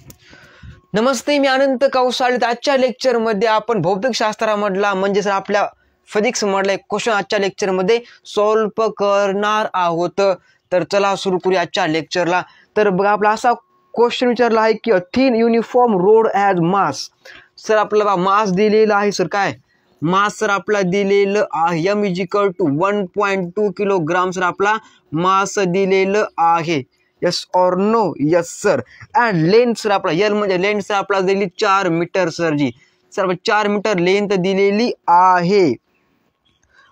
नमस्ते, मी अनंत कौसाळे. आजच्या लेक्चरमध्ये आपण भौतिकशास्त्रामधला म्हणजे सर आपल्या फिजिक्स मधला एक क्वेश्चन आजच्या लेक्चरमध्ये सॉल्व करणार आहोत. तर चला सुरू करूया आजच्या लेक्चरला. तर बघा, आपला असा क्वेश्चन विचारला आहे की थिन युनिफॉर्म रोड ॲज मास. सर आपल्याला मास दिलेला आहे. सर काय मास सर आपला दिलेलं आहे m = 1.2 किलोग्राम. सर आपला मास दिलेलं आहे. Yes or no? Yes sir. And length sir आपला एल म्हणजे लेंथ सर आपला दिली 4 metre. Sir ji sir 4 metre length दिलेली आहे.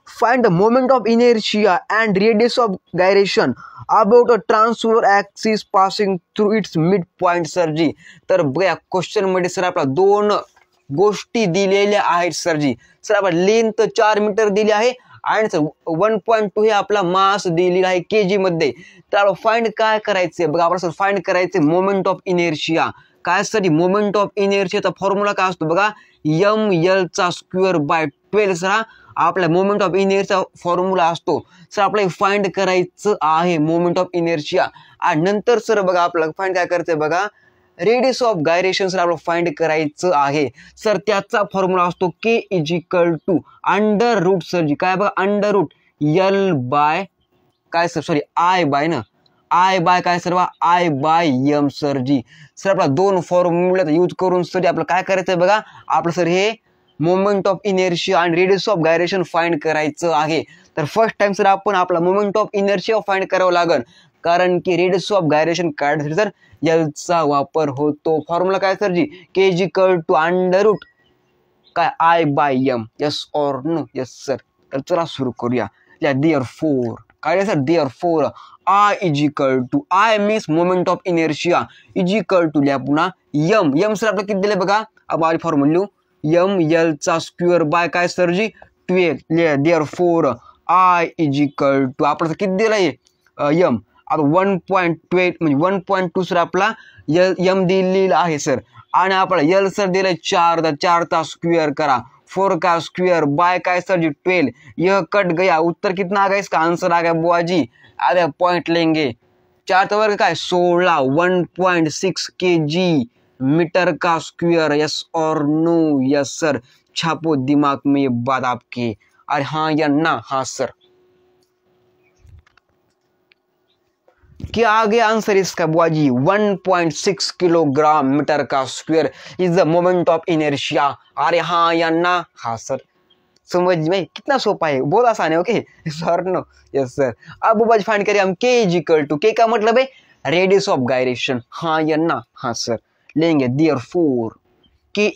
Find the moment of inertia and radius of gyration about a transfer axis passing through its mid point. Sir ji तर बघा, question मध्ये sir आपला दोन गोष्टी दिलेल्या आहेत. सर जी सर आपला लेंथ 4 मीटर दिली आहे आणि सर 1.2 हे आपला मास दिलेला आहे केजी मध्ये. तर आपण फाइंड काय करायचे बघा, आपण सर फाइंड करायचे मोमेंट ऑफ इनर्शिया. काय सर मोमेंट ऑफ इनर्शियाचा फॉर्म्युला काय असतो बघा, mL²/12. सर आपला मोमेंट ऑफ इनर्शिया फॉर्म्युला असतो. सर आपल्याला फाइंड करायचं आहे मोमेंट ऑफ इनर्शिया. आणि नंतर सर बघा आपल्याला फाइंड काय करायचं बघा, रेडियस ऑफ गायरेशन सर आपल्याला फाइंड करायचं आहे. सर त्याचा फॉर्म्युला असतो K = अंडर रूट. सर जी काय बघा, अंडर रूट L/ काय सर सॉरी I बाय ना I बाय काय sir I/m. Sir ji sir आपला दोन फॉर्म्युला यूज करून सर आपलं काय करायचं बघा, आपलं सर हे मोमेंट ऑफ इनर्शिया आणि रेडियस ऑफ गायरेशन फाइंड करायचं आहे. तर फर्स्ट टाइम सर आपण आपला मोमेंट ऑफ इनर्शिया फाइंड करावं लागेल, कारण की रेडियस ऑफ गायरेशन काढण्यासाठी सर एलचा वापर होतो. फॉर्म्युला काय सर जी K = अंडर रूट काय I/m. Yes or no? Yes sir. तर चला सुरू करूया. देअरफॉर काय sir, therefore I means moment of inertia लिहा पुन्हा m सर आपलं किती दिले बघा, आपण फॉर्म्युला लिहू mL² बाय काय सर जी 12. देअरफॉर I आपलं किती दिलंय m आता 1.2 म्हणजे 1.2 सर आपला m दिलेला आहे सर. आणि आपल्याला L सर दिलंय 4, 4 चा स्क्वेअर करा, 4 का स्क्वेअर बाय काय सर जी 12. यह कट गया, उत्तर कितना आ गया इसका आंसर आ गया बुआ जी. आधे पॉइंट लेंगे, 4 का वर्ग काय 16, 1.6 kg मीटर का square. Yes or no? Yes sir. छापो दिमाग में ये बात आपके. अरे हाँ या ना? हाँ सर. क्या आ गया आंसर इसका बुआ जी? 1.6 किलोग्राम मीटर का square is the moment of inertia. अरे हाँ या ना? हाँ सर. समझ में कितना सोपा है, बहुत आसान है. Okay sir no? Yes sir. अब बुआ जी फाइंड करिए हम K = K का मतलब है रेडियस ऑफ गायरेशन. हाँ या ना? हाँ सर. लेंगे देयरफॉर K =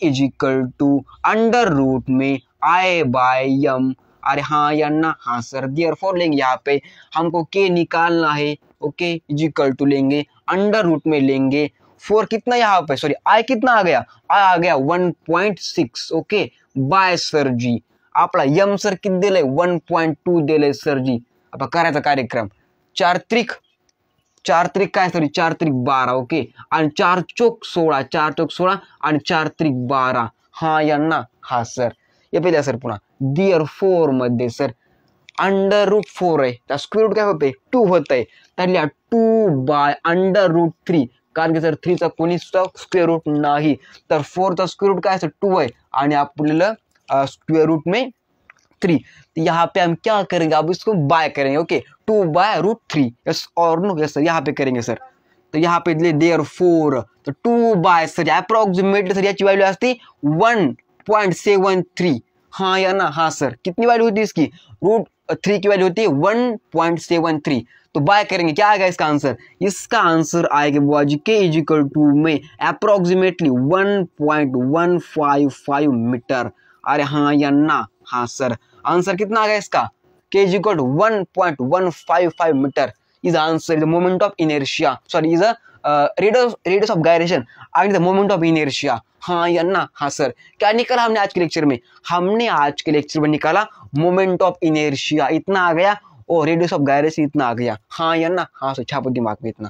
अंडर रूट में I/m. अरे हाँ या ना? हाँ सर. देयरफॉर लेंगे, यहाँ पे हमको K निकालना है. ओके = लेंगे अंडर रूट में लेंगे 4 कितना यहाँ पे सॉरी I कितना आ गया, I आ गया 1.6. ओके बाय सर जी आपला m सर किती दिलंय 1.2 दिलंय सर जी. आता करायचा कार्यक्रम 4 त्रिक काय सॉरी 4 त्रिक 12. ओके आणि 4 चोक 16, 4 चोक 16 आणि 4 त्रिक 12. हा या ना? हा सर. हे पहिल्या सर पुन्हा देयरफॉर मध्ये सर अंडर रूट 4 आहे, त्या स्क्वेअर रूट काय होते 2 होत आहे. तर लिहा 2/√3, कारण की सर 3 चा कोणी स्क्वेअर रूट नाही. तर 4 चा स्क्वेअर रूट काय सर 2 आहे आणि आपल्याला स्क्वेअर रूट में 3. तो यहाँ पे हम क्या करेंगे, अब इसको बाय करेंगे. Okay 2/√3. Yes or no? Yes sir. यहाँ पे करेंगे सर. तो यहाँ पे देयरफॉर तो 2 सर अप्रॉक्सिमेटली सर याची व्हॅल्यू असते 1.73. हाँ या ना? हाँ सर. कितनी वैल्यू होती है इसकी, √3 की वैल्यू होती है 1.73. तो बाय करेंगे, क्या आएगा इसका आंसर? इसका आंसर आएगा बुआ जी K = में अप्रोक्सीमेटली 1.155 मीटर. अरे हाँ या ना? हाँ सर. आंसर कितना आ गया इसका, K = 1.155 metre is answer. The moment of inertia sorry is radius of gyration and the moment of inertia. हाँ या ना? हाँ सर. क्या निकाला हमने आज के लेक्चर में? हमने आज के लेक्चर में निकाला मोमेंट ऑफ इनर्शिया इतना आ गया और रेडियस ऑफ गायरेशन इतना आ गया. हाँ या ना? हाँ सर. छापो दिमाग में इतना.